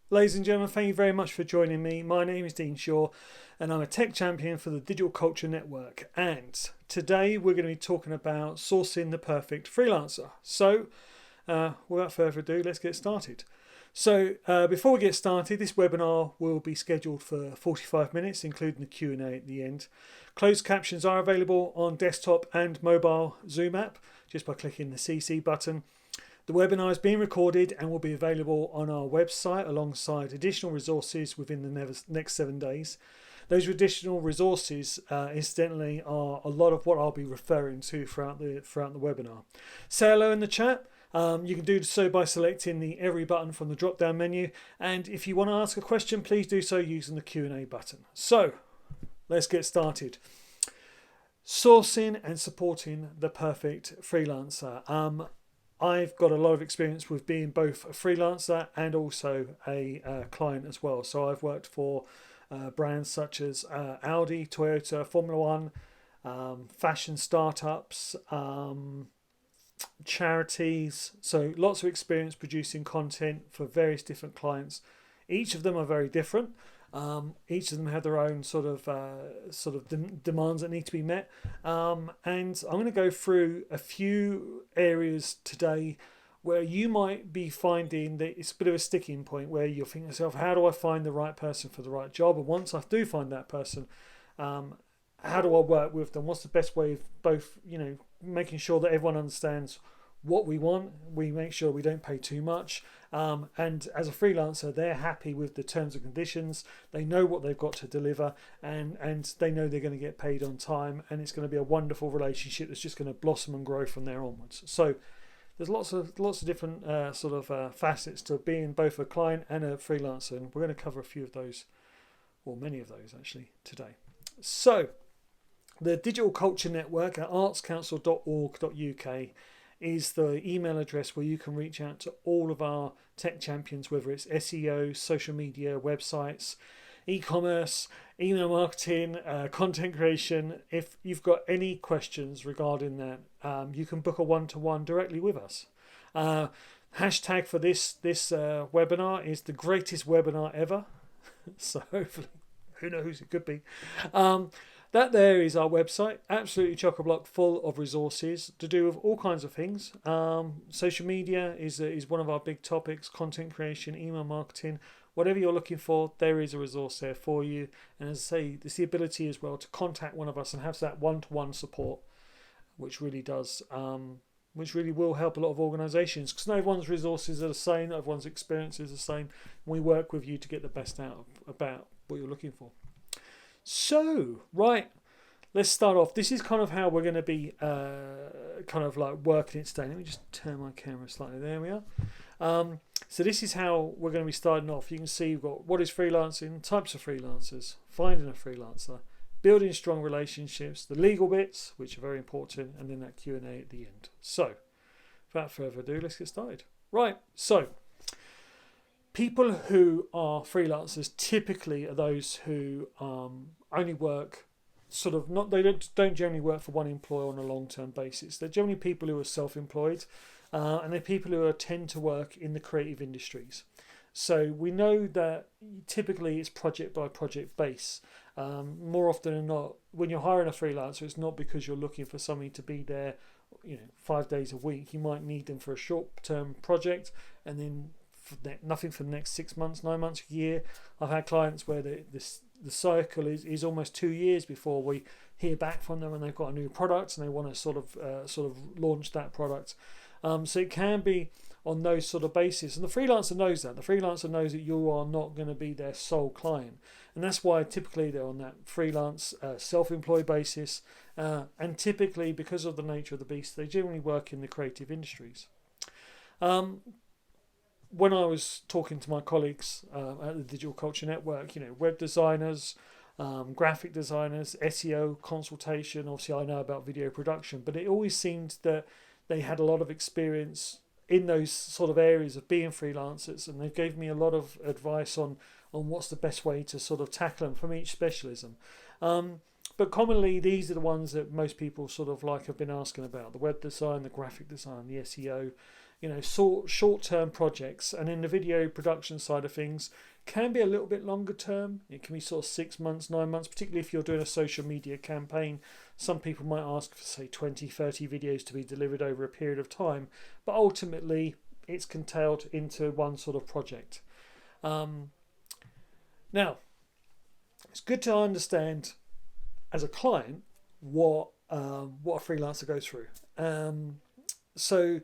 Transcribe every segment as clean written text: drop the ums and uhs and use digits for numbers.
Ladies and gentlemen, thank you very much for joining me. My name is Dean Shaw and I'm a tech champion for the Digital Culture Network. And today we're going to be talking about sourcing the perfect freelancer. So, without further ado, let's get started. So, before we get started, this webinar will be scheduled for 45 minutes, including the Q&A at the end. Closed captions are available on desktop and mobile Zoom app just by clicking the CC button. The webinar is being recorded and will be available on our website alongside additional resources within the next 7 days. Those additional resources, incidentally, are a lot of what I'll be referring to throughout the webinar. Say hello in the chat. You can do so by selecting the Every button from the drop-down menu. And if you want to ask a question, please do so using the Q&A button. So, let's get started. Sourcing and supporting the perfect freelancer. I've got a lot of experience with being both a freelancer and also a client as well. So I've worked for brands such as Audi, Toyota, Formula One, fashion startups, charities. So lots of experience producing content for various different clients. Each of them are very different. Each of them have their own sort of demands that need to be met, and I'm going to go through a few areas today where you might be finding that it's a bit of a sticking point where you're thinking to yourself, how do I find the right person for the right job? And once I do find that person, how do I work with them? What's the best way of both, making sure that everyone understands what we want, we make sure we don't pay too much, and as a freelancer they're happy with the terms and conditions, they know what they've got to deliver, and they know they're going to get paid on time, and it's going to be a wonderful relationship that's just going to blossom and grow from there onwards. So there's lots of different facets to being both a client and a freelancer, and we're going to cover a few of those, or many of those actually, today. So the Digital Culture Network at artscouncil.org.uk is the email address where you can reach out to all of our tech champions, whether it's SEO, social media, websites, e-commerce, email marketing, content creation. If you've got any questions regarding that, you can book a one-to-one directly with us. Hashtag for this webinar is the greatest webinar ever. So hopefully, who knows, it could be. That there is our website, absolutely chock-a-block full of resources to do with all kinds of things. Social media is one of our big topics, content creation, email marketing, whatever you're looking for, there is a resource there for you. And as I say, there's the ability as well to contact one of us and have that one-to-one support, which really will help a lot of organisations, because not everyone's resources are the same, not everyone's experience is the same. We work with you to get the best out about what you're looking for. So, right, let's start off. This is kind of how we're going to be working it today. Let me just turn my camera slightly. There we are. So this is how we're going to be starting off. You can see we've got what is freelancing, types of freelancers, finding a freelancer, building strong relationships, the legal bits, which are very important, and then that Q&A at the end. So, without further ado, let's get started. Right, so people who are freelancers typically are those who only work they don't generally work for one employer on a long-term basis. They're generally people who are self-employed, and they're people who tend to work in the creative industries. So we know that typically it's project by project base. More often than not, when you're hiring a freelancer, it's not because you're looking for somebody to be there 5 days a week. You might need them for a short-term project, and then nothing for the next 6 months, 9 months, a year. I've had clients where the cycle is almost 2 years before we hear back from them, and they've got a new product and they want to sort of launch that product. So it can be on those sort of basis, and the freelancer knows that. The freelancer knows that you are not going to be their sole client, and that's why typically they're on that freelance, self-employed basis. And typically, because of the nature of the beast, they generally work in the creative industries. When I was talking to my colleagues at the Digital Culture Network, web designers, graphic designers, SEO consultation, obviously I know about video production, but it always seemed that they had a lot of experience in those sort of areas of being freelancers, and they gave me a lot of advice on what's the best way to sort of tackle them from each specialism. But commonly, these are the ones that most people sort of have been asking about: the web design, the graphic design, the SEO, short-term projects, and in the video production side of things can be a little bit longer term. It can be sort of 6 months, 9 months, particularly if you're doing a social media campaign. Some people might ask for, say, 20, 30 videos to be delivered over a period of time, but ultimately it's contained into one sort of project. Now, it's good to understand as a client what a freelancer goes through. So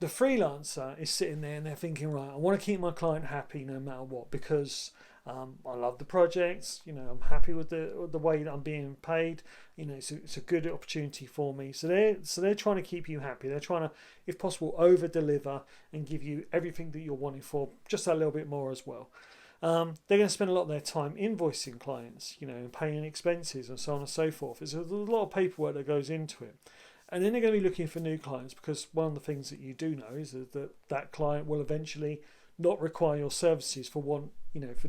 the freelancer is sitting there and they're thinking, right, I want to keep my client happy no matter what, because I love the projects. I'm happy with the way that I'm being paid. It's a good opportunity for me. So they're trying to keep you happy. They're trying to, if possible, over deliver and give you everything that you're wanting for, just a little bit more as well. They're going to spend a lot of their time invoicing clients, and paying expenses and so on and so forth. There's a lot of paperwork that goes into it. And then they're going to be looking for new clients, because one of the things that you do know is that client will eventually not require your services for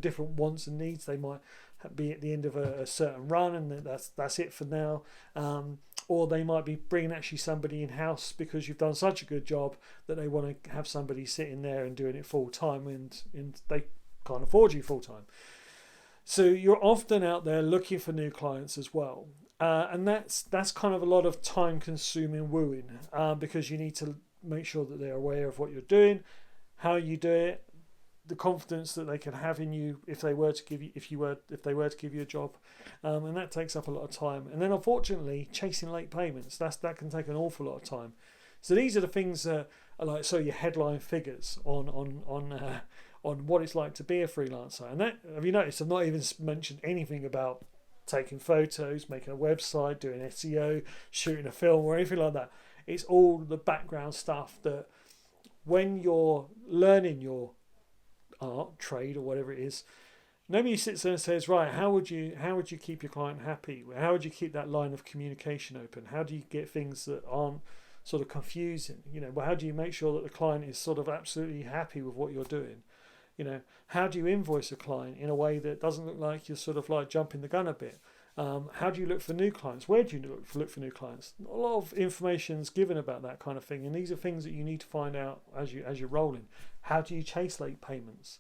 different wants and needs. They might be at the end of a certain run, and that's it for now. Or they might be bringing actually somebody in-house because you've done such a good job that they want to have somebody sitting there and doing it full time, and they can't afford you full time. So you're often out there looking for new clients as well. And that's kind of a lot of time-consuming wooing, because you need to make sure that they're aware of what you're doing, how you do it, the confidence that they can have in you if they were to give you a job, and that takes up a lot of time. And then unfortunately, chasing late payments, that can take an awful lot of time. So these are the things that are your headline figures on what it's like to be a freelancer. And that, have you noticed, I've not even mentioned anything about taking photos, making a website, doing SEO, shooting a film or anything like that. It's all the background stuff that when you're learning your art, trade or whatever it is, nobody sits there and says, right, how would you keep your client happy? How would you keep that line of communication open? How do you get things that aren't sort of confusing? How do you make sure that the client is sort of absolutely happy with what you're doing? How do you invoice a client in a way that doesn't look like you're sort of like jumping the gun a bit? How do you look for new clients? Where do you look for new clients? A lot of information is given about that kind of thing, and these are things that you need to find out as you're rolling. How do you chase late payments?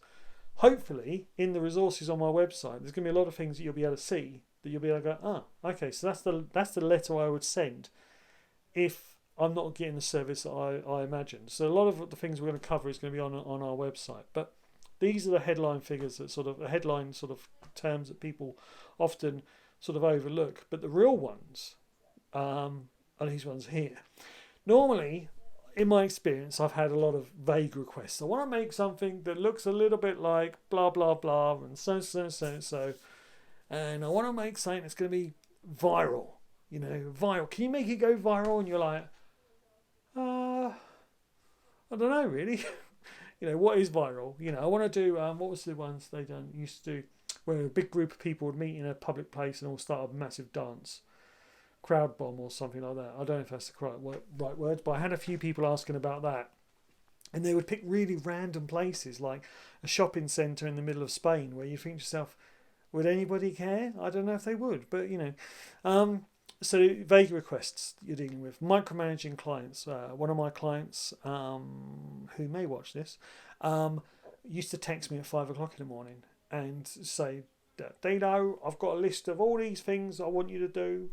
Hopefully, in the resources on my website, there's going to be a lot of things that you'll be able to see, that you'll be able to go, okay, so that's the letter I would send if I'm not getting the service that I imagined. So a lot of the things we're going to cover is going to be on our website, but these are the headline figures, that sort of a headline sort of terms that people often sort of overlook. But the real ones are these ones here. Normally, in my experience, I've had a lot of vague requests. I want to make something that looks a little bit like blah, blah, blah, and so, and I want to make something that's going to be viral. Viral. Can you make it go viral? And you're like, I don't know, really. What is viral? I want to do, what was the ones they used to do, where a big group of people would meet in a public place and all start a massive dance. Crowd bomb or something like that. I don't know if that's the right words, but I had a few people asking about that. And they would pick really random places, like a shopping centre in the middle of Spain, where you think to yourself, would anybody care? I don't know if they would, but so vague requests you're dealing with. Micromanaging clients. One of my clients, who may watch this, used to text me at 5 o'clock in the morning and say, Dino, I've got a list of all these things I want you to do.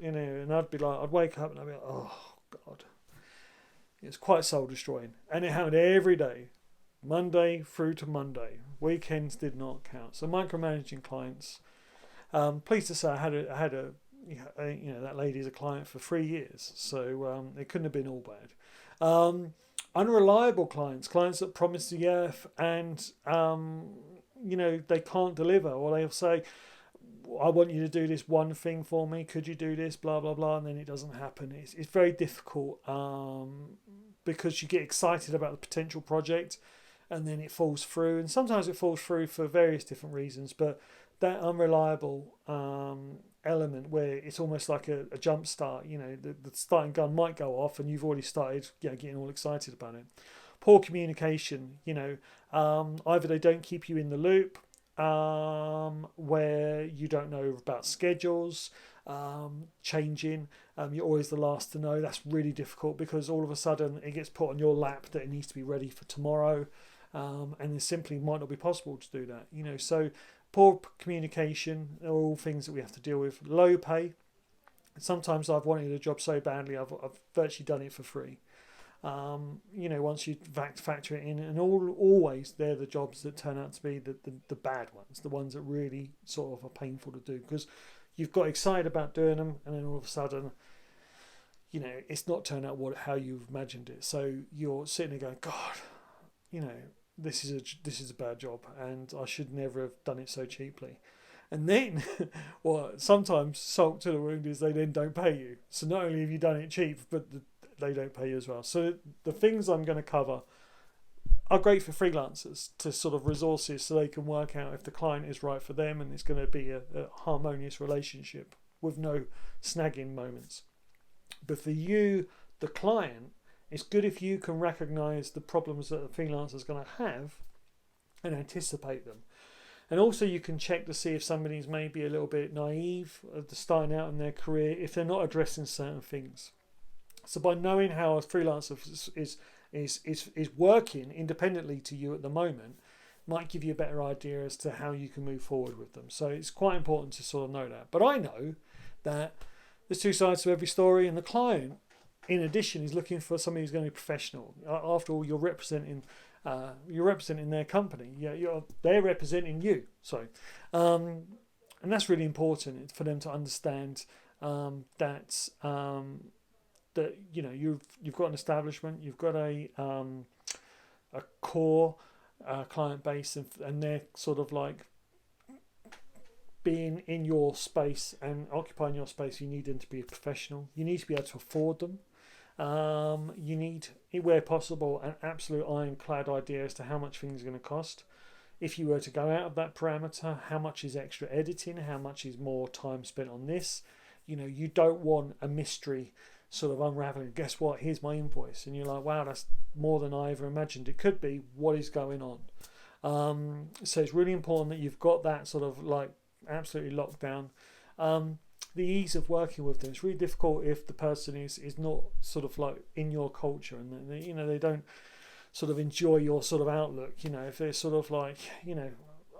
And I'd wake up and I'd be like, oh God. It's quite soul destroying. And it happened every day. Monday through to Monday. Weekends did not count. So micromanaging clients. Pleased to say I had a that lady's a client for 3 years, so it couldn't have been all bad. Unreliable clients that promise the earth and they can't deliver, or they'll say, I want you to do this one thing for me, could you do this, blah blah blah, and then it doesn't happen. It's very difficult, because you get excited about the potential project and then it falls through, and sometimes it falls through for various different reasons, but that unreliable element where it's almost like a jump start, the starting gun might go off and you've already started getting all excited about it. Poor communication, either they don't keep you in the loop, where you don't know about schedules, changing. You're always the last to know. That's really difficult because all of a sudden it gets put on your lap that it needs to be ready for tomorrow, and it simply might not be possible to do that. So poor communication are all things that we have to deal with. Low pay. Sometimes I've wanted a job so badly I've virtually done it for free. Once you factor it in, and always they're the jobs that turn out to be the bad ones, the ones that really sort of are painful to do because you've got excited about doing them, and then all of a sudden, it's not turned out how you've imagined it. So you're sitting there going, God, this is a bad job, and I should never have done it so cheaply. And then, sometimes salt to the wound is they then don't pay you. So not only have you done it cheap, but they don't pay you as well. So the things I'm going to cover are great for freelancers to sort of resources so they can work out if the client is right for them and it's going to be a harmonious relationship with no snagging moments. But for you, the client, it's good if you can recognize the problems that a freelancer is going to have and anticipate them. And also you can check to see if somebody's maybe a little bit naive at starting out in their career, if they're not addressing certain things. So by knowing how a freelancer is working independently to you at the moment, might give you a better idea as to how you can move forward with them. So it's quite important to sort of know that. But I know that there's two sides to every story, and the client, in addition, is looking for somebody who's going to be professional. After all, you're representing their company. They're representing you. And that's really important for them to understand that you've got an establishment, you've got a core client base, and they're sort of like being in your space and occupying your space. You need them to be a professional. You need to be able to afford them. You need, where possible, an absolute ironclad idea as to how much things are going to cost. If you were to go out of that parameter, how much is extra editing? How much is more time spent on this? You don't want a mystery sort of unraveling. Guess what? Here's my invoice. And you're like, wow, that's more than I ever imagined it could be. What is going on? So it's really important that you've got that sort of like absolutely locked down. The ease of working with them, it's really difficult if the person is not sort of like in your culture, and they don't sort of enjoy your sort of outlook. If they're sort of like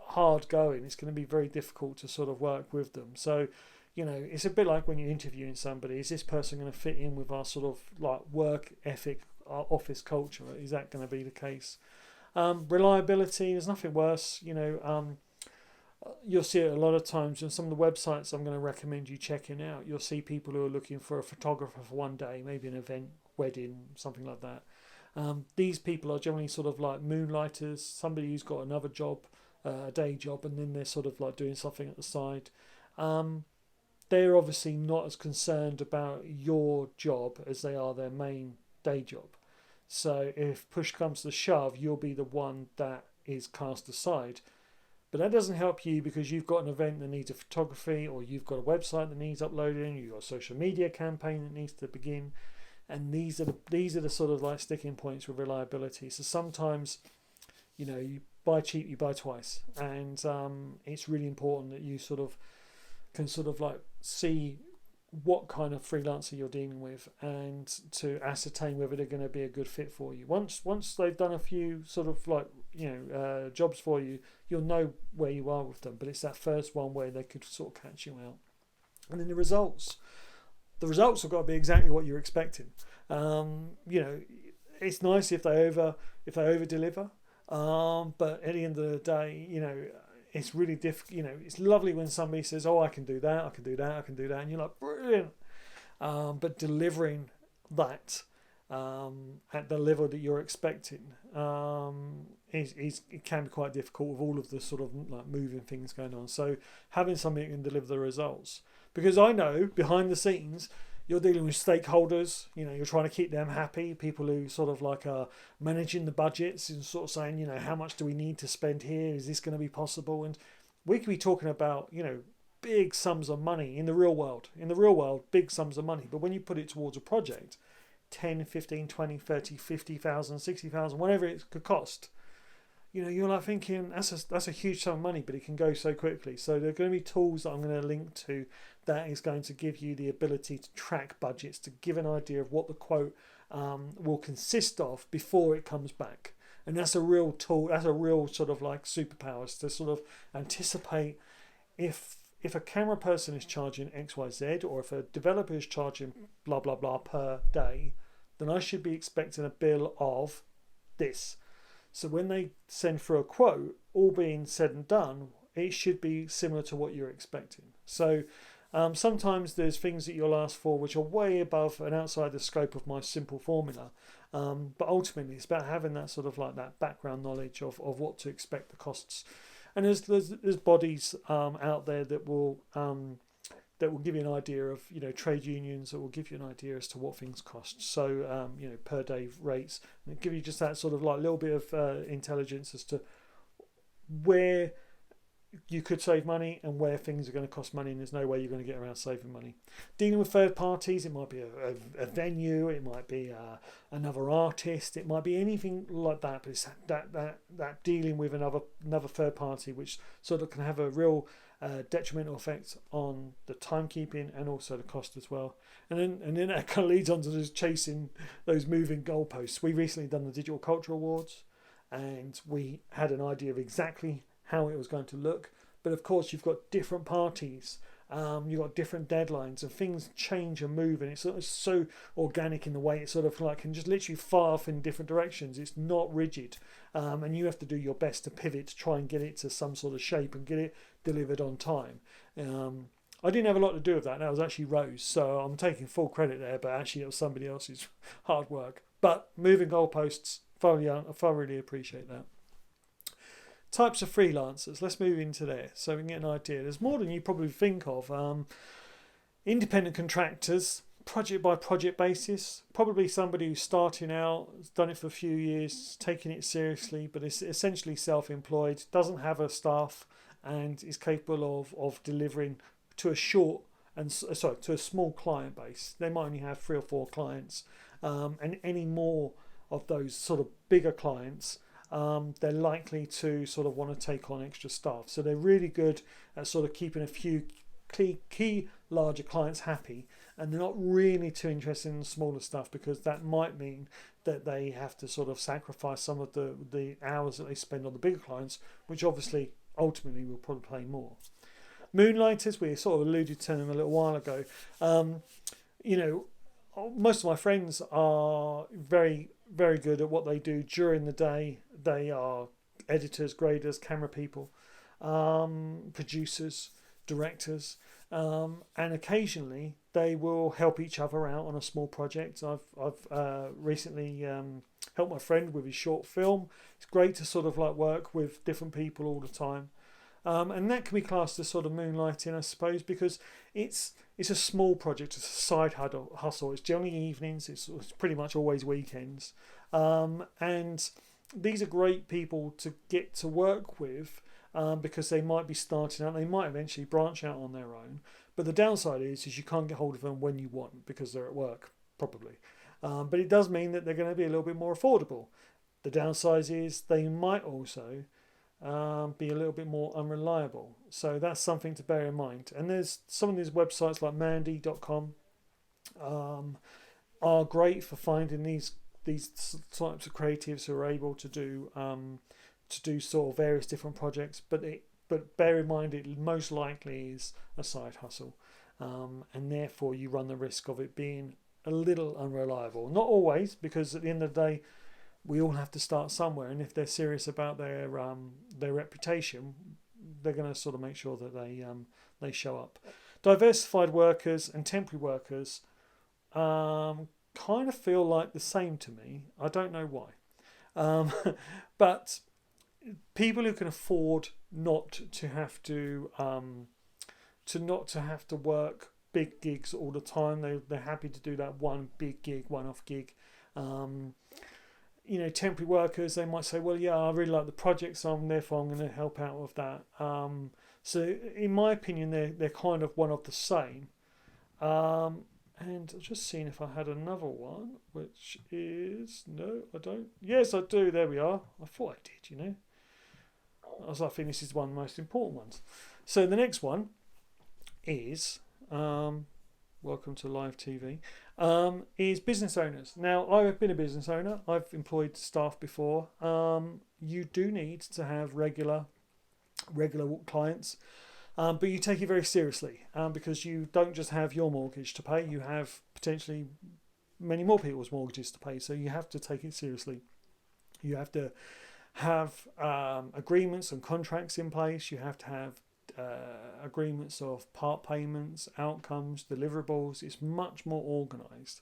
hard going, it's going to be very difficult to sort of work with them. So it's a bit like when you're interviewing somebody, is this person going to fit in with our sort of like work ethic, our office culture? Is that going to be the case? Reliability, there's nothing worse. You'll see it a lot of times on some of the websites I'm going to recommend you checking out. You'll see people who are looking for a photographer for one day, maybe an event, wedding, something like that. These people are generally sort of like moonlighters, somebody who's got another job, a day job, and then they're sort of like doing something at the side. They're obviously not as concerned about your job as they are their main day job. So if push comes to shove, you'll be the one that is cast aside. But that doesn't help you because you've got an event that needs a photography, or you've got a website that needs uploading, you've got a social media campaign that needs to begin. And these are the sort of like sticking points with reliability. So sometimes, you buy cheap, you buy twice. And it's really important that you sort of can sort of like see what kind of freelancer you're dealing with, and to ascertain whether they're going to be a good fit for you. Once they've done a few sort of like jobs for you, you'll know where you are with them. But it's that first one where they could sort of catch you out. And then the results have got to be exactly what you're expecting. It's nice if they over deliver, but at the end of the day, it's really difficult. It's lovely when somebody says, "Oh, I can do that, I can do that, I can do that," and you're like, "Brilliant!" But delivering that at the level that you're expecting it can be quite difficult with all of the sort of like moving things going on. So having something that can deliver the results, because I know behind the scenes you're dealing with stakeholders. You're trying to keep them happy. People who sort of like are managing the budgets and sort of saying, how much do we need to spend here? Is this going to be possible? And we could be talking about, big sums of money in the real world. In the real world, big sums of money. But when you put it towards a project, 10, 15, 20, 30, 50,000, 60,000, whatever it could cost, you're like thinking that's a huge sum of money, but it can go so quickly. So there are going to be tools that I'm going to link to that is going to give you the ability to track budgets, to give an idea of what the quote will consist of before it comes back. And that's a real tool. That's a real sort of like superpowers to sort of anticipate if a camera person is charging XYZ, or if a developer is charging blah blah blah per day, then I should be expecting a bill of this. So when they send through a quote, all being said and done, it should be similar to what you're expecting. So sometimes there's things that you'll ask for which are way above and outside the scope of my simple formula. But ultimately, it's about having that sort of like that background knowledge of what to expect the costs. And there's bodies out there that will give you an idea of, trade unions that will give you an idea as to what things cost. So per day rates, and give you just that sort of like little bit of intelligence as to where you could save money and where things are going to cost money, and there's no way you're going to get around saving money. Dealing with third parties, it might be a venue, it might be another artist, it might be anything like that, but it's that dealing with another third party, which sort of can have a real detrimental effect on the timekeeping and also the cost as well. And then that kind of leads on to just chasing those moving goalposts. We recently done the Digital Culture Awards, and we had an idea of exactly how it was going to look, but of course you've got different parties, you've got different deadlines, and things change and move, and it's sort of so organic in the way it sort of like can just literally fire off in different directions. It's not rigid, and you have to do your best to pivot to try and get it to some sort of shape and get it delivered on time. I didn't have a lot to do with that. That was actually Rose, so I'm taking full credit there, but actually it was somebody else's hard work. But moving goalposts, I thoroughly appreciate that. Types of freelancers. Let's move into there so we can get an idea. There's more than you probably think of. Independent contractors, project by project basis. Probably somebody who's starting out, has done it for a few years, taking it seriously, but is essentially self-employed, doesn't have a staff, and is capable of delivering to a small client base. They might only have 3 or 4 clients, and any more of those sort of bigger clients, they're likely to sort of want to take on extra staff. So they're really good at sort of keeping a few key larger clients happy, and they're not really too interested in the smaller stuff, because that might mean that they have to sort of sacrifice some of the hours that they spend on the bigger clients, which obviously ultimately will probably pay more. Moonlighters, we sort of alluded to them a little while ago. Most of my friends are very, very good at what they do during the day. They are editors, graders, camera people, producers, directors, and occasionally they will help each other out on a small project. I've recently helped my friend with his short film. It's great to sort of like work with different people all the time. And that can be classed as sort of moonlighting, I suppose, because it's a small project, it's a side hustle. It's generally evenings, it's pretty much always weekends. And these are great people to get to work with, because they might be starting out, they might eventually branch out on their own. But the downside is you can't get hold of them when you want, because they're at work, probably. But it does mean that they're going to be a little bit more affordable. The downside is they might also be a little bit more unreliable. So that's something to bear in mind. And there's some of these websites like mandy.com are great for finding these types of creatives who are able to do sort of various different projects. But bear in mind, it most likely is a side hustle, and therefore you run the risk of it being a little unreliable. Not always, because at the end of the day, we all have to start somewhere, and if they're serious about their reputation, they're going to sort of make sure that they show up. Diversified workers and temporary workers kind of feel like the same to me. I don't know why, but people who can afford not to have to work big gigs all the time, they're happy to do that one big gig, one-off gig. Temporary workers, they might say, well, yeah, I really like the project, so therefore I'm going to help out with that. So in my opinion, they're kind of one of the same. And I'm just seeing if I had another one, which is, no, I don't. Yes, I do. There we are. I thought I did, as I think this is one of the most important ones. So the next one is welcome to live TV. Is business owners. Now, I've been a business owner. I've employed staff before. You do need to have regular clients, but you take it very seriously because you don't just have your mortgage to pay. You have potentially many more people's mortgages to pay. So you have to take it seriously. You have to have agreements and contracts in place. You have to have agreements of part payments, outcomes, deliverables. It's much more organised,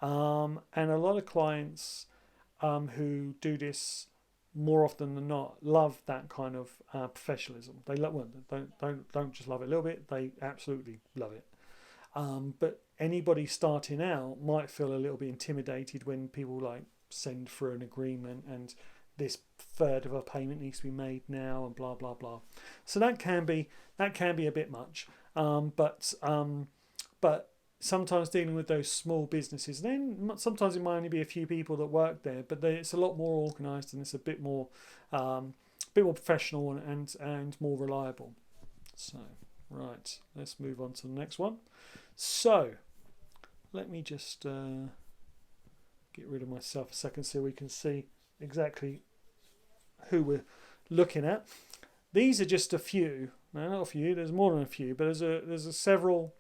and a lot of clients who do this more often than not love that kind of professionalism. They love, well, don't just love it a little bit. They absolutely love it. But anybody starting out might feel a little bit intimidated when people like send for an agreement and this third of a payment needs to be made now and blah blah blah. So that can be a bit much. But sometimes dealing with those small businesses, then sometimes it might only be a few people that work there, but it's a lot more organised and it's a bit more professional and more reliable. So right, let's move on to the next one. So let me just get rid of myself a second so we can see exactly who we're looking at. These are just a few. No, not a few. There's more than a few, but there's several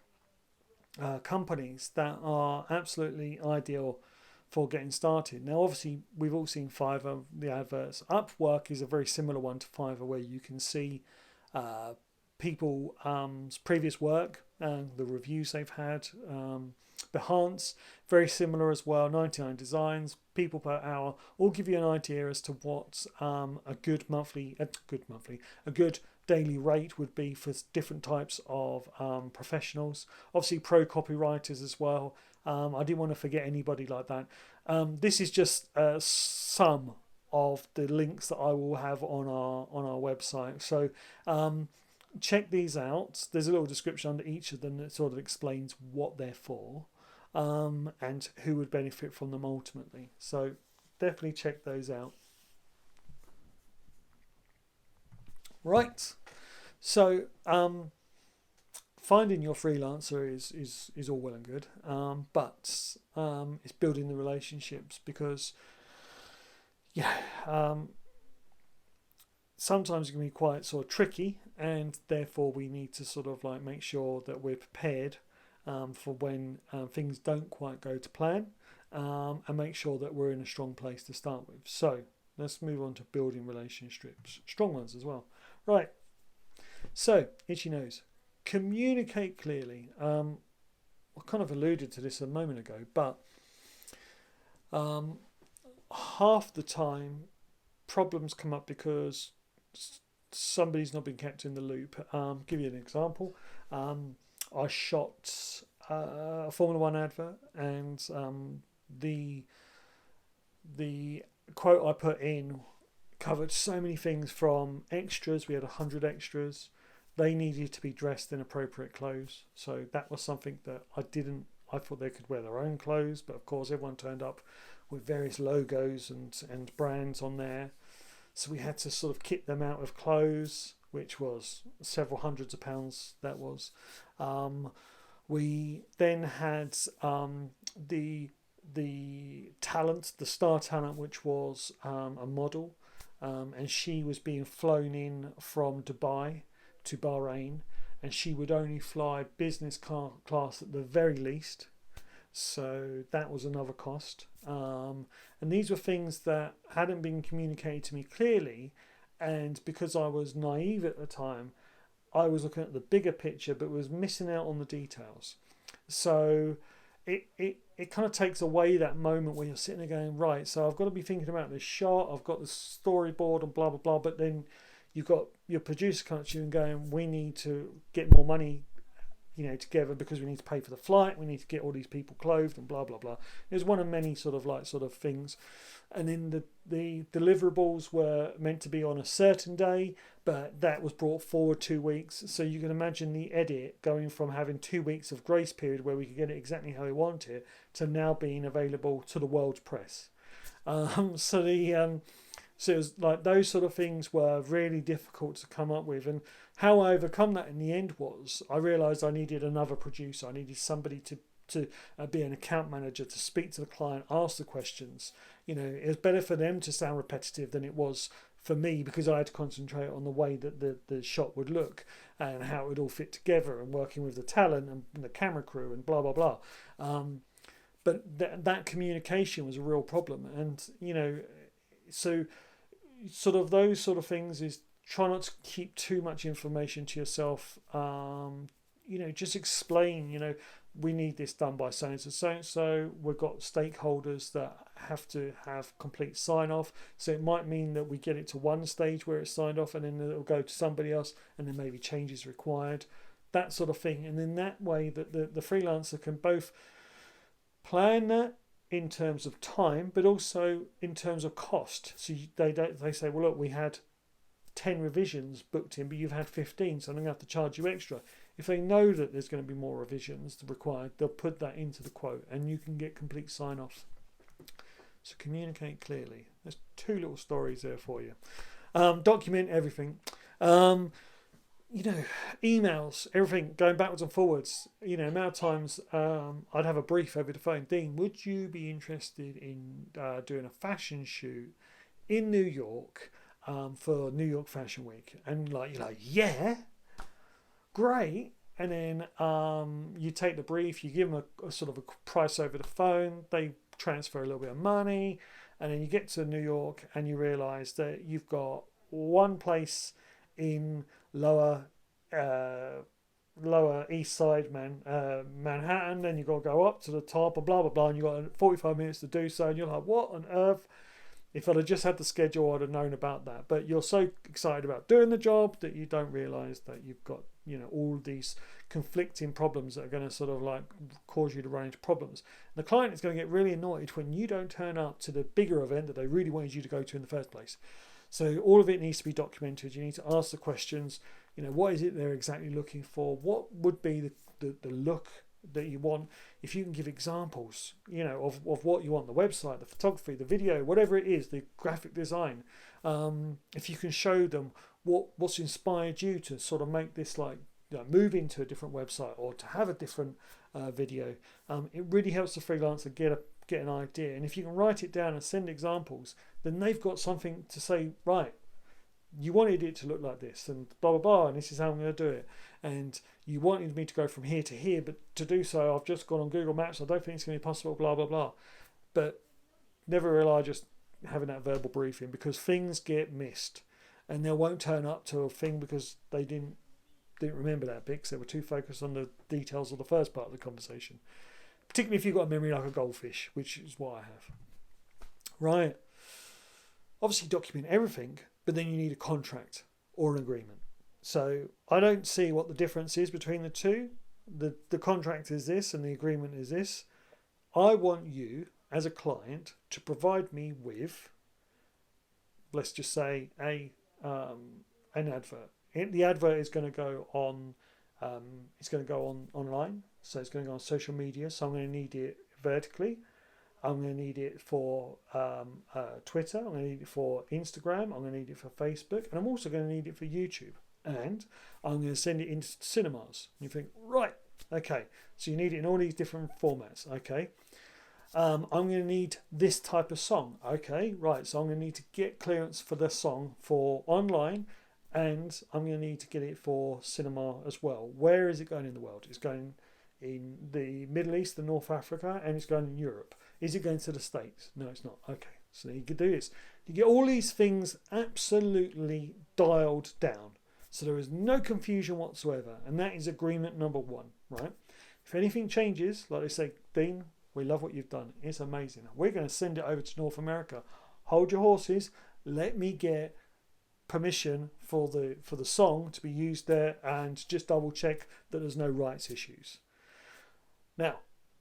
companies that are absolutely ideal for getting started. Now, obviously, we've all seen Fiverr, the adverts. Upwork is a very similar one to Fiverr, where you can see people's previous work and the reviews they've had. Behance, very similar as well. 99 designs, people per hour, all give you an idea as to what a good daily rate would be for different types of professionals. Obviously, pro copywriters as well. I didn't want to forget anybody like that. This is just some of the links that I will have on our website. So check these out. There's a little description under each of them that sort of explains what they're for and who would benefit from them ultimately. So definitely check those out. Right. So finding your freelancer is all well and good, but it's building the relationships because sometimes it can be quite sort of tricky, and therefore we need to sort of like make sure that we're prepared for when things don't quite go to plan, and make sure that we're in a strong place to start with. So let's move on to building relationships, strong ones as well. Right. So itchy nose, communicate clearly. I kind of alluded to this a moment ago, but half the time problems come up because somebody's not been kept in the loop. Give you an example. I shot a Formula One advert, and the quote I put in covered so many things from extras. We had 100 extras. They needed to be dressed in appropriate clothes. So that was something that I thought they could wear their own clothes, but of course everyone turned up with various logos and brands on there. So we had to sort of kit them out of clothes, which was several hundreds of pounds. That was. We then had the talent, the star talent, which was a model, and she was being flown in from Dubai to Bahrain, and she would only fly business class at the very least. So that was another cost. And these were things that hadn't been communicated to me clearly, and because I was naive at the time, I was looking at the bigger picture but was missing out on the details. So it kind of takes away that moment where you're sitting there going, right, so I've got to be thinking about this shot, I've got the storyboard and blah blah blah, but then you've got your producer coming to you and going, we need to get more money, together because we need to pay for the flight, we need to get all these people clothed and blah blah blah. It was one of many sort of things. And then the deliverables were meant to be on a certain day, but that was brought forward 2 weeks. So you can imagine the edit going from having 2 weeks of grace period where we could get it exactly how we want it to now being available to the world's press. So So it was like those sort of things were really difficult to come up with. And how I overcome that in the end was I realised I needed another producer. I needed somebody to be an account manager, to speak to the client, ask the questions. It was better for them to sound repetitive than it was for me, because I had to concentrate on the way that the shot would look and how it would all fit together, and working with the talent and the camera crew and blah, blah, blah. But that communication was a real problem. And, so sort of those sort of things is try not to keep too much information to yourself. Just explain, we need this done by so and so. We've got stakeholders that have to have complete sign off. So it might mean that we get it to one stage where it's signed off, and then it'll go to somebody else, and then maybe changes required, that sort of thing. And then that way that the freelancer can both plan that in terms of time, but also in terms of cost. So they say, well, look, we had 10 revisions booked in, but you've had 15, so I'm going to have to charge you extra. If they know that there's going to be more revisions required, they'll put that into the quote, and you can get complete sign-off. So communicate clearly. There's 2 little stories there for you. Document everything. Emails, everything, going backwards and forwards. Amount of times I'd have a brief over the phone. Dean, would you be interested in doing a fashion shoot in New York for New York Fashion Week? And you're like, yeah, great. And then you take the brief, you give them a sort of a price over the phone, they transfer a little bit of money, and then you get to New York and you realise that you've got one place in lower east side Manhattan, then you've got to go up to the top and blah blah blah, and you've got 45 minutes to do so, and you're like, what on earth? If I'd have just had the schedule, I'd have known about that. But you're so excited about doing the job that you don't realise that you've got all these conflicting problems that are going to sort of cause you to run into problems. And the client is going to get really annoyed when you don't turn up to the bigger event that they really wanted you to go to in the first place. So all of it needs to be documented. You need to ask the questions. What is it they're exactly looking for? What would be the look that you want? If you can give examples, of what you want, the website, the photography, the video, whatever it is, the graphic design. If you can show them what's inspired you to sort of make this move into a different website or to have a different video, it really helps the freelancer get an idea. And if you can write it down and send examples, then they've got something to say, right, you wanted it to look like this and blah blah blah, and this is how I'm going to do it, and you wanted me to go from here to here, but to do so I've just gone on Google Maps, I don't think it's going to be possible, blah blah blah. But never rely just having that verbal briefing, because things get missed and they won't turn up to a thing because they didn't remember that bit because they were too focused on the details of the first part of the conversation, particularly if you've got a memory like a goldfish, which is what I have. Right, obviously document everything, but then you need a contract or an agreement. So I don't see what the difference is between the two. The contract is this and the agreement is this. I want you as a client to provide me with, let's just say, an advert. The advert is going to go on. It's going to go online, so it's going to go on social media. So I'm going to need it vertically. I'm going to need it for Twitter. I'm going to need it for Instagram. I'm going to need it for Facebook. And I'm also going to need it for YouTube. And I'm going to send it into cinemas. And you think, right, okay. So you need it in all these different formats. Okay. I'm going to need this type of song. Okay, right. So I'm going to need to get clearance for the song for online. And I'm going to need to get it for cinema as well. Where is it going in the world? It's going in the Middle East, the North Africa, and it's going in Europe. Is it going to the States? No, it's not. Okay, so you can do this. You get all these things absolutely dialed down, so there is no confusion whatsoever, and that is agreement number 1, right? If anything changes, like they say, Dean, we love what you've done. It's amazing. We're going to send it over to North America. Hold your horses. Let me get permission for the song to be used there, and just double check that there's no rights issues. Now,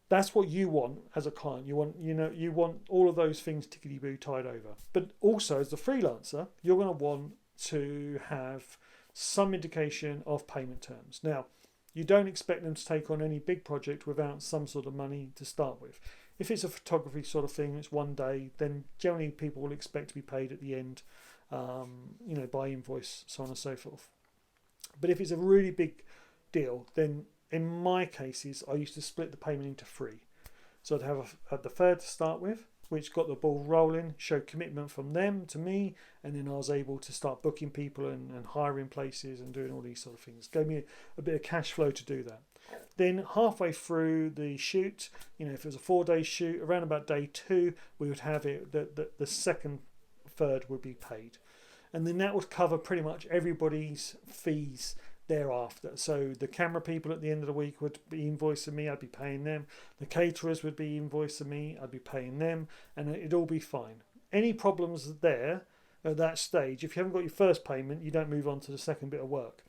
that's what you want as a client. You want all of those things tickety-boo tied over. But also, as the freelancer, you're going to want to have some indication of payment terms. Now, you don't expect them to take on any big project without some sort of money to start with. If it's a photography sort of thing, it's one day, then generally people will expect to be paid at the end, by invoice, so on and so forth. But if it's a really big deal, then in my cases, I used to split the payment into three. So I'd have the third to start with, which got the ball rolling, showed commitment from them to me, and then I was able to start booking people and hiring places and doing all these sort of things. Gave me a bit of cash flow to do that. Then halfway through the shoot, if it was a 4-day shoot, around about day 2, we would have it that the second third would be paid. And then that would cover pretty much everybody's fees thereafter. So the camera people at the end of the week would be invoicing me, I'd be paying them. The caterers would be invoicing me, I'd be paying them, and it'd all be fine. Any problems there at that stage, if you haven't got your first payment, you don't move on to the second bit of work.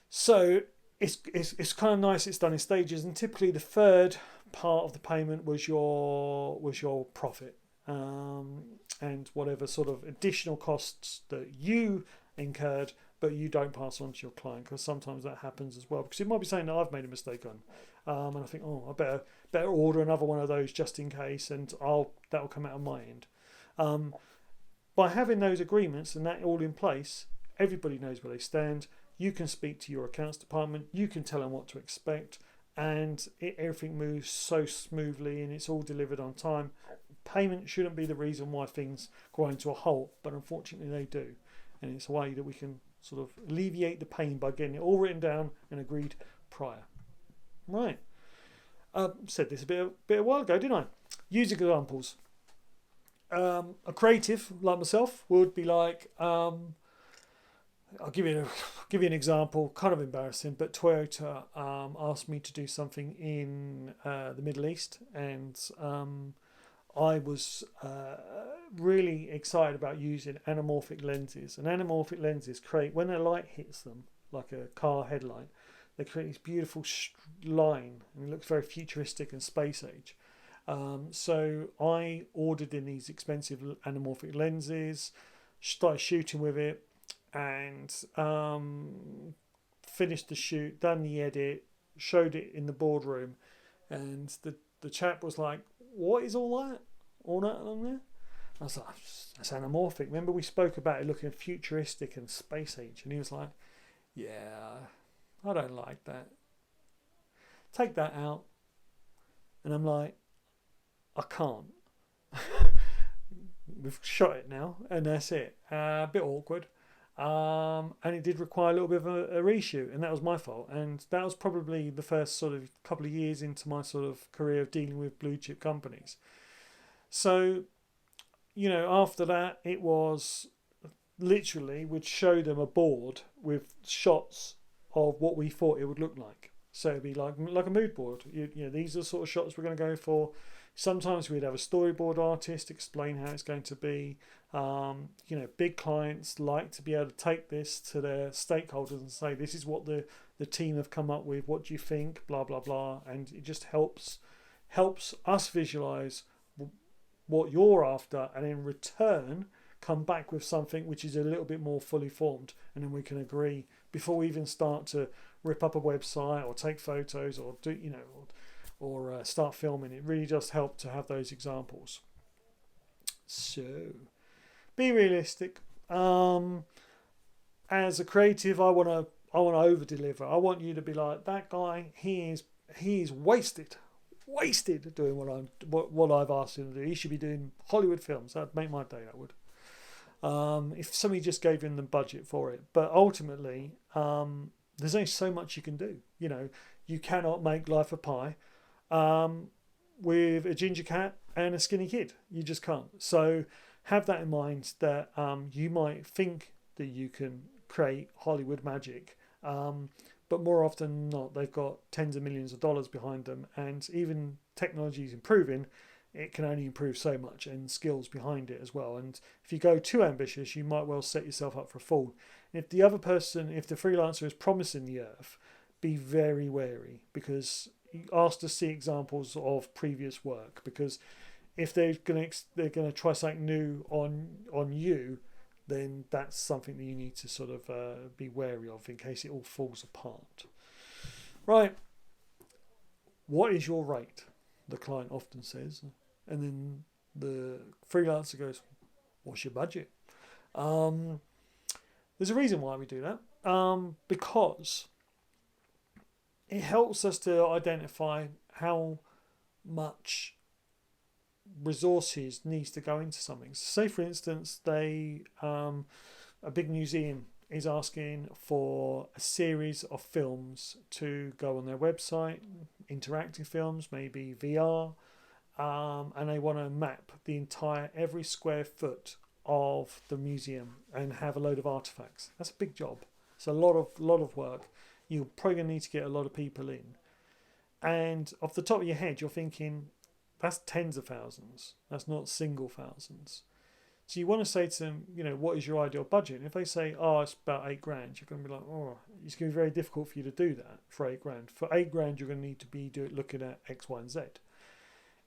So it's kind of nice it's done in stages, and typically the third part of the payment was your profit, and whatever sort of additional costs that you incurred but you don't pass on to your client, because sometimes that happens as well, because it might be something that I've made a mistake on, and I think, I better order another one of those just in case, and that'll come out of my end. By having those agreements and that all in place, everybody knows where they stand. You can speak to your accounts department, you can tell them what to expect, and everything moves so smoothly and it's all delivered on time. Payment shouldn't be the reason why things grind to a halt, but unfortunately they do, and it's a way that we can sort of alleviate the pain by getting it all written down and agreed prior. Right. Said this a bit a while ago, didn't I? Use examples. A creative like myself would be like, I'll give you an example, kind of embarrassing, but Toyota asked me to do something in the Middle East, and I was really excited about using anamorphic lenses. And anamorphic lenses create, when a light hits them, like a car headlight, they create this beautiful line, and it looks very futuristic and space age. So I ordered in these expensive anamorphic lenses, started shooting with it, and finished the shoot, done the edit, showed it in the boardroom, and the chap was like, "What is all that along there?" I was like, "That's anamorphic. Remember we spoke about it looking futuristic and space age?" And he was like, "Yeah, I don't like that. Take that out." And I'm like, "I can't." We've shot it now, and that's it. A bit awkward. And it did require a little bit of a reshoot, and that was my fault. And that was probably the first sort of couple of years into my sort of career of dealing with blue chip companies. So, after that, it was literally, we'd show them a board with shots of what we thought it would look like. So it'd be like a mood board. These are the sort of shots we're going to go for. Sometimes we'd have a storyboard artist explain how it's going to be. Big clients like to be able to take this to their stakeholders and say, this is what the team have come up with. What do you think? Blah, blah, blah. And it just helps us visualize what you're after, and in return come back with something which is a little bit more fully formed, and then we can agree before we even start to rip up a website or take photos or do or start filming. It really does help to have those examples. So be realistic. As a creative, I want to over deliver. I want you to be like, that guy, he is wasted doing what I've asked him to do. He should be doing Hollywood films. That'd make my day, that would. If somebody just gave him the budget for it. But ultimately, there's only so much you can do. You cannot make life a pie with a ginger cat and a skinny kid. You just can't. So have that in mind, that you might think that you can create Hollywood magic, but more often than not, they've got tens of millions of dollars behind them, and even technology is improving. It can only improve so much, and skills behind it as well. And if you go too ambitious, you might well set yourself up for a fall. And if the freelancer is promising the earth, be very wary, because you ask to see examples of previous work, because if they're going to try something new on you, then that's something that you need to sort of be wary of in case it all falls apart. Right. What is your rate? the client often says. And then the freelancer goes, what's your budget? There's a reason why we do that. Because it helps us to identify how much resources needs to go into something. So say, for instance, a big museum is asking for a series of films to go on their website, interactive films, maybe VR, and they want to map every square foot of the museum and have a load of artifacts. That's a big job. It's a lot of work. You're probably going to need to get a lot of people in. And off the top of your head, you're thinking, that's tens of thousands. That's not single thousands. So you want to say to them, what is your ideal budget? And if they say, it's about $8,000, you're going to be like, it's going to be very difficult for you to do that for $8,000. For $8,000, you're going to need to be looking at X, Y, and Z.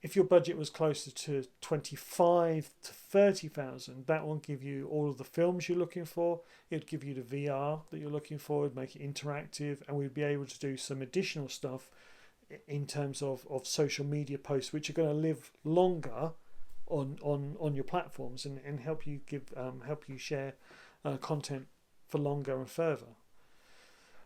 If your budget was closer to 25 to 30,000, that will give you all of the films you're looking for. It'd give you the VR that you're looking for. It'd make it interactive, and we'd be able to do some additional stuff in terms of social media posts, which are going to live longer on your platforms and help you share content for longer and further.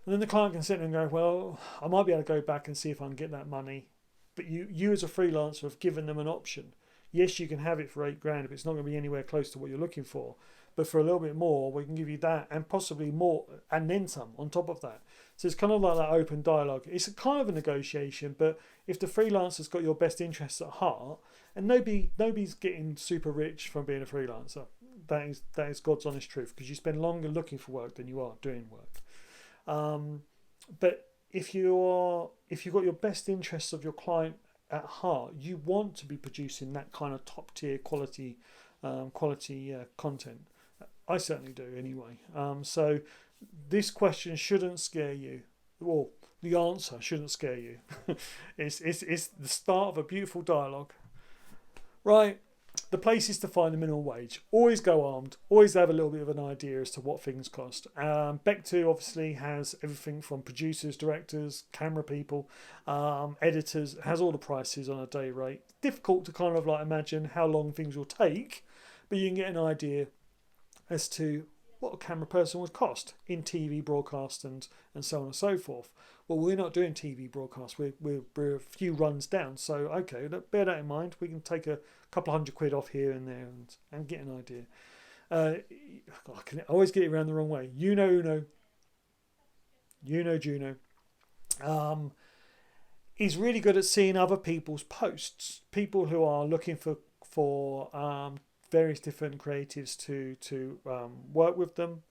And then the client can sit there and go, well, I might be able to go back and see if I can get that money. But you as a freelancer have given them an option. Yes, you can have it for $8,000 if it's not going to be anywhere close to what you're looking for. But for a little bit more, we can give you that and possibly more and then some on top of that. So it's kind of like that open dialogue. It's a kind of a negotiation, but if the freelancer's got your best interests at heart, and nobody's getting super rich from being a freelancer. That is God's honest truth, because you spend longer looking for work than you are doing work. But if you've got your best interests of your client at heart, you want to be producing that kind of top tier quality content. I certainly do anyway. So this question shouldn't scare you. Well, the answer shouldn't scare you. It's the start of a beautiful dialogue. Right, the place is to find the minimum wage. Always go armed. Always have a little bit of an idea as to what things cost. Back2 obviously has everything from producers, directors, camera people, editors. Has all the prices on a day rate. Difficult to kind of like imagine how long things will take, but you can get an idea as to what a camera person would cost in TV broadcast and so on and so forth. Well, we're not doing TV broadcast. We're a few runs down. So, okay, bear that in mind. We can take a couple £100 off here and there and get an idea. I can always get it around the wrong way. Uno. Juno. He's really good at seeing other people's posts. People who are looking for various different creatives to work with them.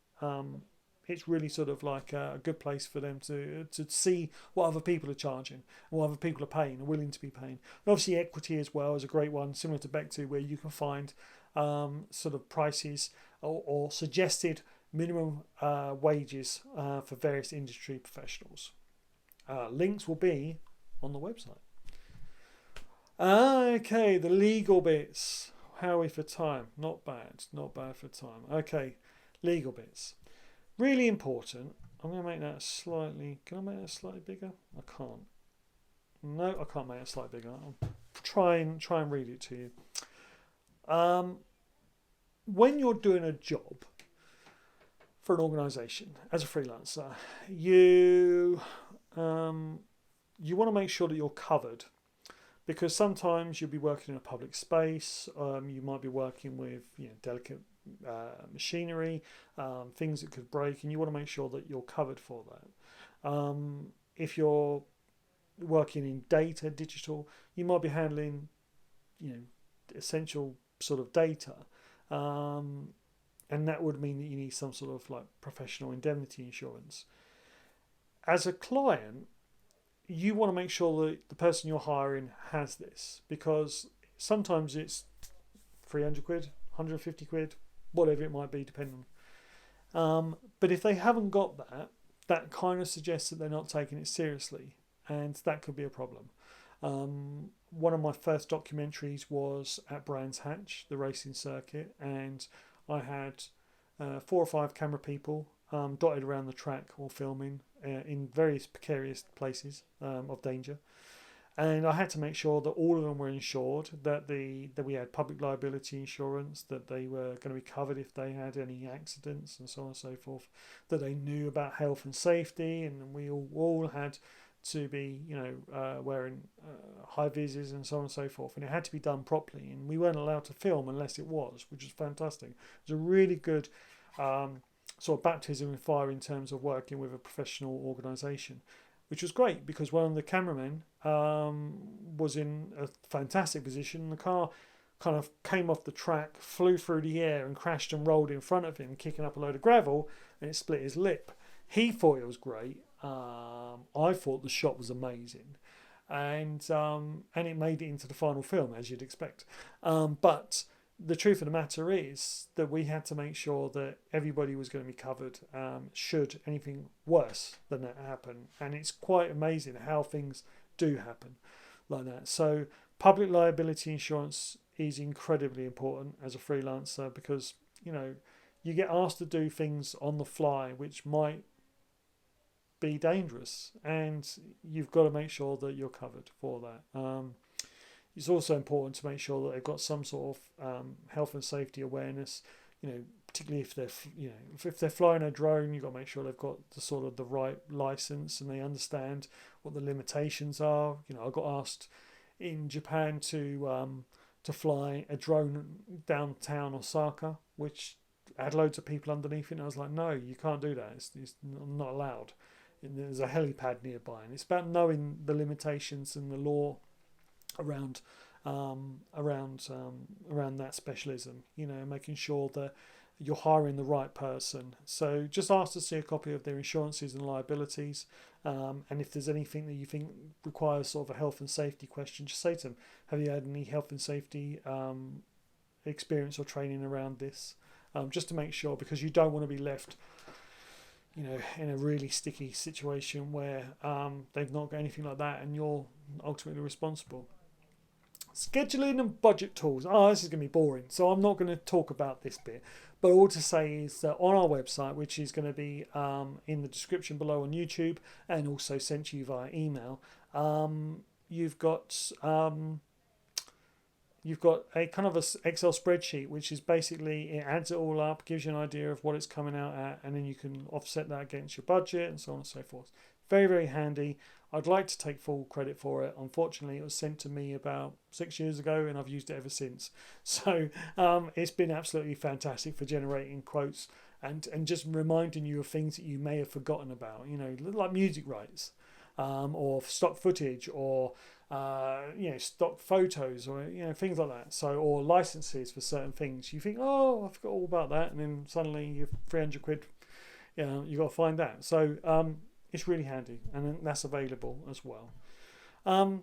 It's really sort of like a good place for them to see what other people are charging and what other people are paying and willing to be paying. And obviously equity as well is a great one, similar to Back2, where you can find sort of prices or suggested minimum wages for various industry professionals. Links will be on the website. Okay, the legal bits. How are we for time? Not bad for time. Okay, legal bits. Really important. I'm going to make that slightly... Can I make that slightly bigger? I can't. No, I can't make it slightly bigger. I'll try and read it to you. When you're doing a job for an organisation as a freelancer, you want to make sure that you're covered. Because sometimes you'll be working in a public space, you might be working with delicate machinery, things that could break, and you want to make sure that you're covered for that. If you're working in digital, you might be handling essential sort of data, and that would mean that you need some sort of like professional indemnity insurance. As a client, you want to make sure that the person you're hiring has this, because sometimes it's £300, £150, whatever it might be, depending on. But if they haven't got that kind of suggests that they're not taking it seriously, and that could be a problem. One of my first documentaries was at Brands Hatch, the racing circuit, and I had 4 or 5 camera people dotted around the track or filming in various precarious places of danger. And I had to make sure that all of them were insured, that we had public liability insurance, that they were going to be covered if they had any accidents and so on and so forth, that they knew about health and safety, and we all had to be, wearing high vis and so on and so forth, and it had to be done properly, and we weren't allowed to film unless it was, which was fantastic. It was a really good sort of baptism in fire in terms of working with a professional organisation, which was great because one of the cameramen was in a fantastic position. The car kind of came off the track, flew through the air and crashed and rolled in front of him, kicking up a load of gravel, and it split his lip. He thought it was great. I thought the shot was amazing. And it made it into the final film, as you'd expect. But the truth of the matter is that we had to make sure that everybody was going to be covered should anything worse than that happen. And it's quite amazing how things do happen like that. So public liability insurance is incredibly important as a freelancer because, you get asked to do things on the fly which might be dangerous, and you've got to make sure that you're covered for that. It's also important to make sure that they've got some sort of health and safety awareness. Particularly if they're flying a drone, you've got to make sure they've got the right license and they understand what the limitations are. I got asked in Japan to fly a drone downtown Osaka, which had loads of people underneath it. And I was like, no, you can't do that. It's not allowed. And there's a helipad nearby, and it's about knowing the limitations and the law around that specialism, making sure that you're hiring the right person. So just ask to see a copy of their insurances and liabilities, and if there's anything that you think requires sort of a health and safety question, just say to them, have you had any health and safety experience or training around this, just to make sure, because you don't want to be left in a really sticky situation where they've not got anything like that and you're ultimately responsible. Scheduling and budget tools. This is going to be boring, so I'm not going to talk about this bit. But all to say is that on our website, which is going to be in the description below on YouTube and also sent to you via email, you've got a kind of a Excel spreadsheet, which is basically, it adds it all up, gives you an idea of what it's coming out at, and then you can offset that against your budget and so on and so forth. Very, very handy. I'd like to take full credit for it. Unfortunately, it was sent to me about 6 years ago and I've used it ever since. So it's been absolutely fantastic for generating quotes and just reminding you of things that you may have forgotten about, like music rights or stock footage or stock photos or things like that. So, or licenses for certain things. You think, I forgot all about that, and then suddenly you're 300 quid. You got to find that. So it's really handy, and that's available as well. Now,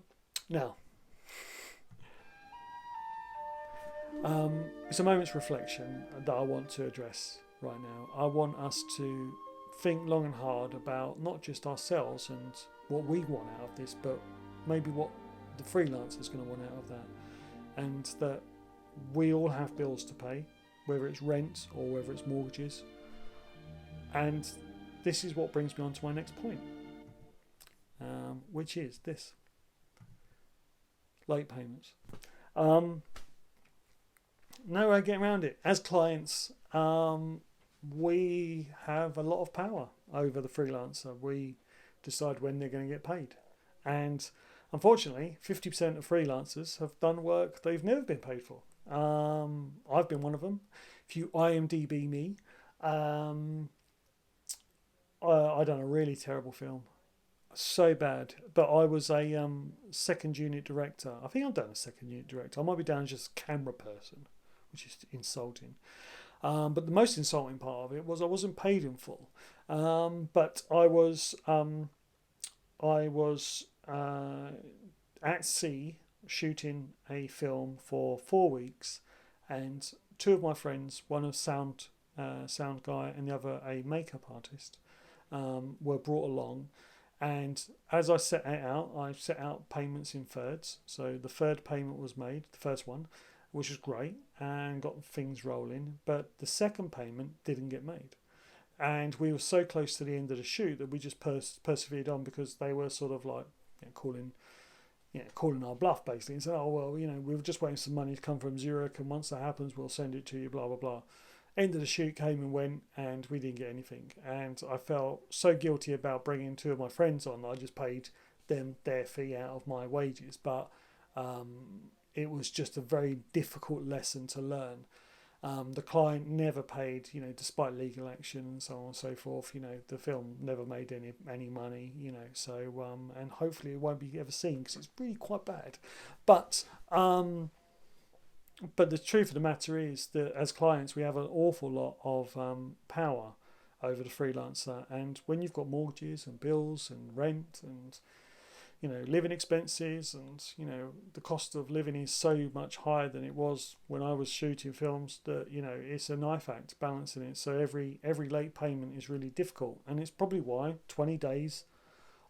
it's a moment's reflection that I want to address right now. I want us to think long and hard about not just ourselves and what we want out of this, but maybe what the freelancer is going to want out of that, and that we all have bills to pay, whether it's rent or whether it's mortgages. And this is what brings me on to my next point, which is this: late payments. No way getting around it. As clients, we have a lot of power over the freelancer. We decide when they're going to get paid, and unfortunately 50% of freelancers have done work they've never been paid for. I've been one of them. If you IMDb me, I done a really terrible film, so bad, but I was a second unit director. I think I've done a second unit director. I might be down as just camera person, which is insulting. But the most insulting part of it was I wasn't paid in full. But I was at sea shooting a film for 4 weeks, and two of my friends, one a sound guy and the other a makeup artist, were brought along. And as I set out payments in thirds. So the third payment was made, the first one, which was great and got things rolling. But the second payment didn't get made. And we were so close to the end of the shoot that we just persevered on, because they were sort of like calling calling our bluff basically and saying, oh, well, we're just waiting for some money to come from Zurich, and once that happens, we'll send it to you, blah, blah, blah. End of the shoot came and went, and we didn't get anything. And I felt so guilty about bringing two of my friends on that I just paid them their fee out of my wages. But it was just a very difficult lesson to learn. The client never paid, despite legal action and so on and so forth. The film never made any money, so and hopefully it won't be ever seen because it's really quite bad. But the truth of the matter is that as clients we have an awful lot of power over the freelancer, and when you've got mortgages and bills and rent and living expenses, and the cost of living is so much higher than it was when I was shooting films that it's a knife act balancing it. So every late payment is really difficult, and it's probably why 20 days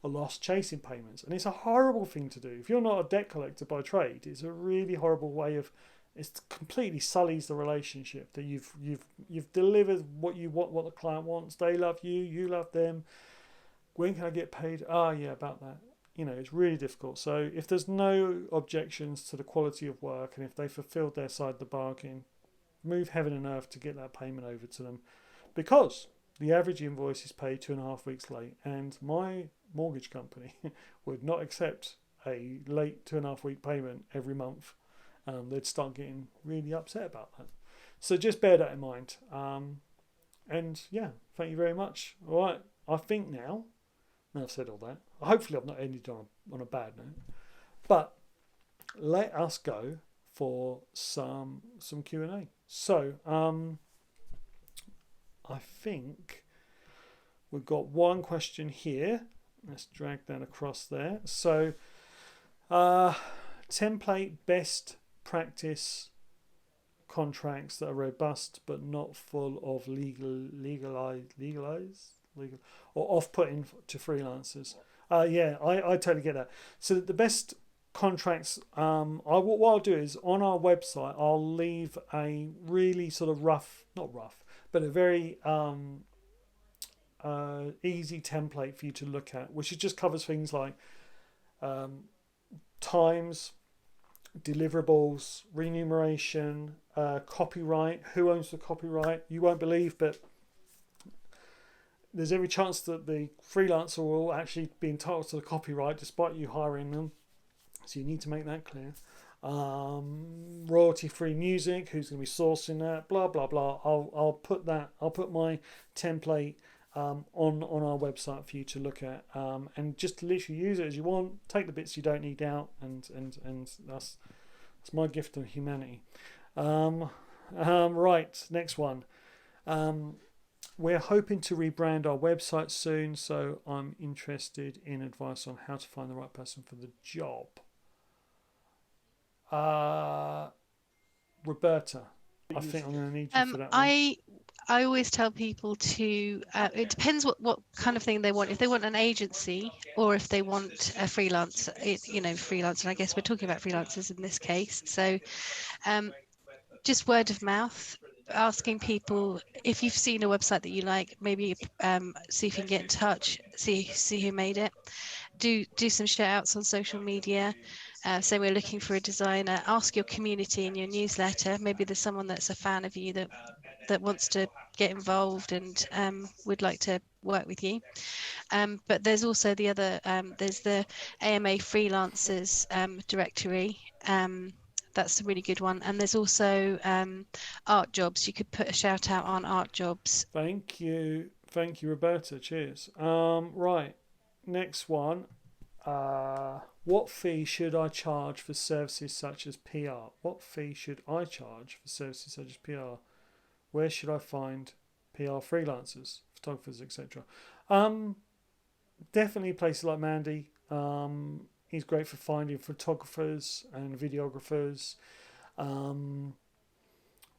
are lost chasing payments. And it's a horrible thing to do if you're not a debt collector by trade. It's a really horrible way of, it completely sullies the relationship that you've delivered what you want, what the client wants. They love you, you love them. When can I get paid? Yeah, about that. It's really difficult. So if there's no objections to the quality of work, and if they fulfilled their side of the bargain, move heaven and earth to get that payment over to them, because the average invoice is paid 2.5 weeks late, and my mortgage company would not accept a late 2.5 week payment every month. They'd start getting really upset about that. So just bear that in mind. And yeah, thank you very much. All right, I think now I've said all that. Hopefully I've not ended on a bad note. But let us go for some Q&A. So I think we've got one question here. Let's drag that across there. So template best practice contracts that are robust but not full of legal or off-putting to freelancers. I totally get that. So the best contracts, what I'll do is on our website I'll leave a really sort of not rough, but a very easy template for you to look at, which just covers things like times, deliverables, remuneration, copyright, who owns the copyright. You won't believe, but there's every chance that the freelancer will actually be entitled to the copyright despite you hiring them. So you need to make that clear. Royalty-free music, who's going to be sourcing that, blah, blah, blah. I'll put my template on our website for you to look at, and just literally use it as you want. Take the bits you don't need out, and that's my gift to humanity. Right, next one. We're hoping to rebrand our website soon, so I'm interested in advice on how to find the right person for the job. Roberta, I think I'm going to need you for that one. I always tell people to, it depends what kind of thing they want. If they want an agency or if they want a freelance, freelancer. I guess we're talking about freelancers in this case. So just word of mouth, asking people if you've seen a website that you like, maybe see if you can get in touch, see who made it. Do some shout outs on social media. Say we're looking for a designer. Ask your community in your newsletter. Maybe there's someone that's a fan of you that wants to get involved and would like to work with you. But there's also the other, there's the AMA Freelancers directory. That's a really good one. And there's also art jobs. You could put a shout out on art jobs. Thank you, Roberta. Cheers. Right, next one. What fee should I charge for services such as PR? What fee should I charge for services such as PR? Where should I find PR freelancers, photographers, etc.? Definitely places like Mandy. He's great for finding photographers and videographers.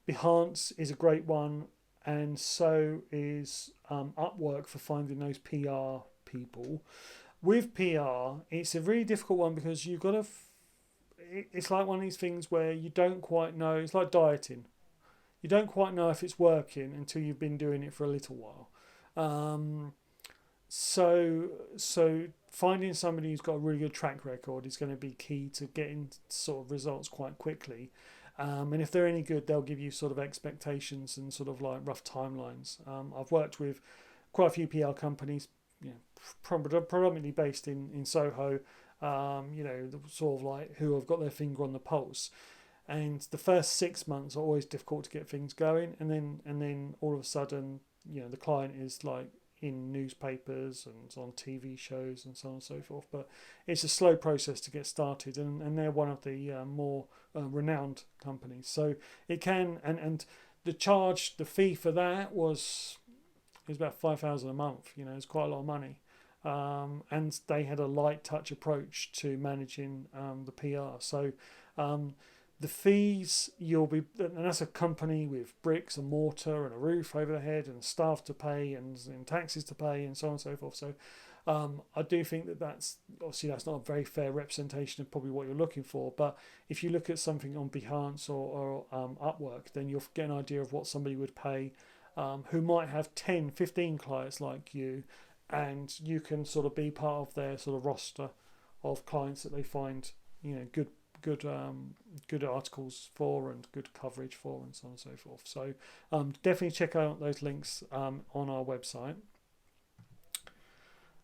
Behance is a great one, and so is Upwork for finding those PR people. With PR, it's a really difficult one because you've got to. It's like one of these things where you don't quite know. It's like dieting. You don't quite know if it's working until you've been doing it for a little while. So finding somebody who's got a really good track record is going to be key to getting sort of results quite quickly. And if they're any good, they'll give you sort of expectations and sort of like rough timelines. I've worked with quite a few PR companies, predominantly based in Soho, sort of like who have got their finger on the pulse. And the first 6 months are always difficult to get things going, and then all of a sudden, the client is like in newspapers and on TV shows and so on and so forth. But it's a slow process to get started, and they're one of the more renowned companies. So it can, and the fee for that was about $5,000 a month. It's quite a lot of money. And they had a light touch approach to managing the PR. So the fees and that's a company with bricks and mortar and a roof over the head and staff to pay and taxes to pay and so on and so forth. So I do think that's not a very fair representation of probably what you're looking for. But if you look at something on Behance or Upwork, then you'll get an idea of what somebody would pay who might have 10, 15 clients like you, and you can sort of be part of their sort of roster of clients that they find good articles for and good coverage for and so on and so forth. So definitely check out those links on our website.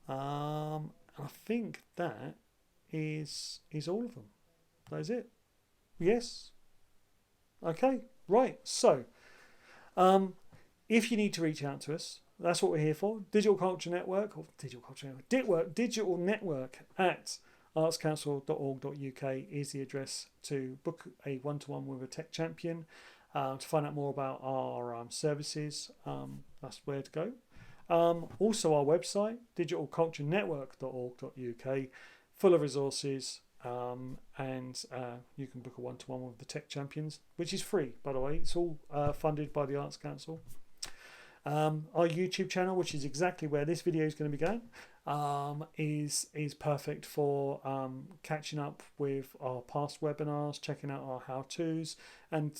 I think that is all of them. That is it. Yes. Okay. Right. So if you need to reach out to us, that's what we're here for. Digital Network at artscouncil.org.uk is the address to book a one-to-one with a tech champion. To find out more about our services, that's where to go. Also our website, digitalculturenetwork.org.uk, full of resources, and you can book a one-to-one with the tech champions, which is free, by the way. It's all funded by the Arts Council. Our YouTube channel, which is exactly where this video is going to be going, is perfect for catching up with our past webinars, checking out our how-tos, and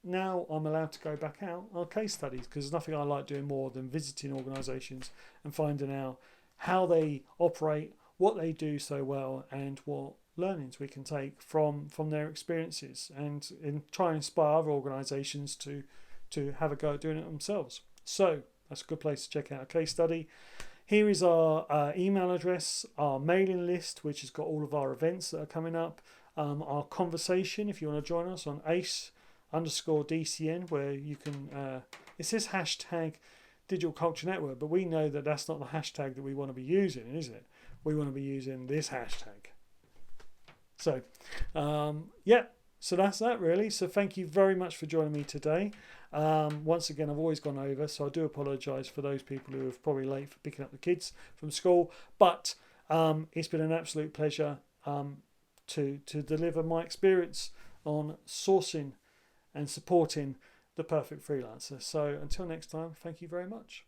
now I'm allowed to go back out our case studies, because there's nothing I like doing more than visiting organisations and finding out how they operate, what they do so well, and what learnings we can take from their experiences, and try and inspire other organisations to have a go at doing it themselves. So that's a good place to check out a case study. Here is our email address, our mailing list, which has got all of our events that are coming up, our conversation, if you want to join us on ACE_DCN, where you can, it says hashtag Digital Culture Network, but we know that that's not the hashtag that we want to be using, is it? We want to be using this hashtag. So, so that's that really. So thank you very much for joining me today. Once again, I've always gone over, so I do apologise for those people who are probably late for picking up the kids from school. But it's been an absolute pleasure to deliver my experience on sourcing and supporting the perfect freelancer. So until next time, thank you very much.